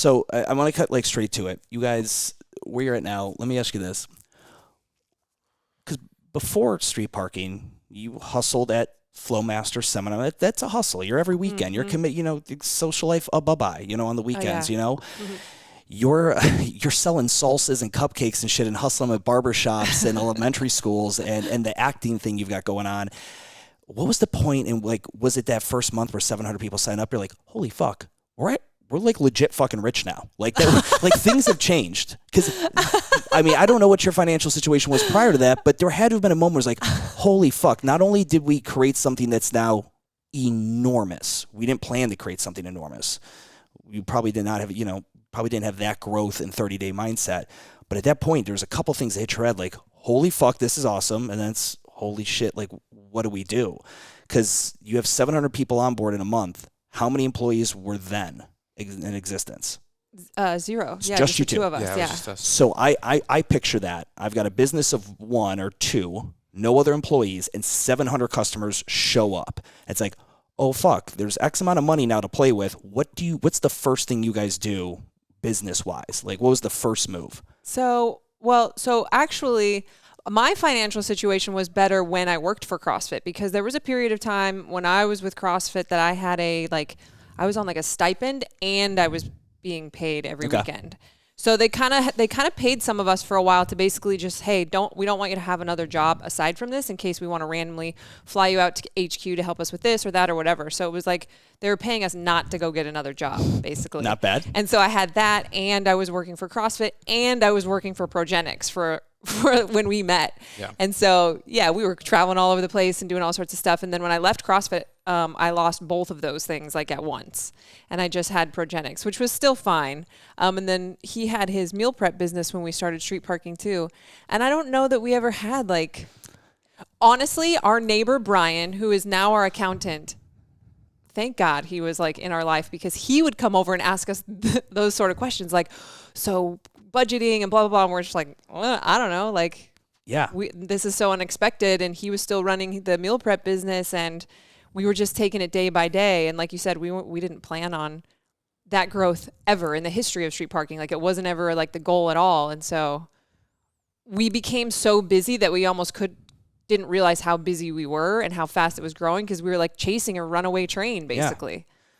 So I want to cut like straight to it. You guys, where you're at now, let me ask you this. Because before street parking, you hustled at Flowmaster Seminar. That's a hustle. You're every weekend. You're commit. Social life. Bye-bye. On the weekends. Mm-hmm. You're selling salsas and cupcakes and shit and hustling at barbershops and elementary schools and the acting thing you've got going on. What was the point? And like, was it that first month where 700 people signed up? You're like, holy fuck, we're like legit fucking rich now. Like that, like things have changed. Because I mean, I don't know what your financial situation was prior to that, but there had to have been a moment where it's like, holy fuck, not only did we create something that's now enormous, we didn't plan to create something enormous. We probably did not have, probably didn't have that growth and 30-day mindset. But at that point, there's a couple things that hit your head like, holy fuck, this is awesome. And then it's, holy shit, like, what do we do? Because you have 700 people on board in a month. How many employees were then in existence? 0. Yeah, just you the two. two of us. Yeah. So I picture that. I've got a business of 1 or 2, no other employees, and 700 customers show up. It's like, oh fuck, there's X amount of money now to play with. What's the first thing you guys do business-wise? Like, what was the first move? So actually, my financial situation was better when I worked for CrossFit, because there was a period of time when I was with CrossFit that I had I was on like a stipend and I was being paid every weekend. So they kind of paid some of us for a while to basically just, hey, we don't want you to have another job aside from this in case we want to randomly fly you out to HQ to help us with this or that or whatever. So it was like they were paying us not to go get another job, basically. Not bad. And so I had that, and I was working for CrossFit, and I was working for Progenics for when we met. Yeah. And so, yeah, we were traveling all over the place and doing all sorts of stuff. And then when I left CrossFit, I lost both of those things like at once. And I just had Progenics, which was still fine. And then he had his meal prep business when we started street parking too. And I don't know that we ever had honestly, our neighbor, Brian, who is now our accountant, thank God he was in our life, because he would come over and ask us those sort of questions so budgeting and blah, blah, blah. And we're just like, well, I don't know. Yeah, this is so unexpected. And he was still running the meal prep business, and we were just taking it day by day. And like you said, we didn't plan on that growth ever in the history of street parking. It wasn't ever the goal at all. And so we became so busy that we almost didn't realize how busy we were and how fast it was growing, because we were chasing a runaway train, basically. Yeah.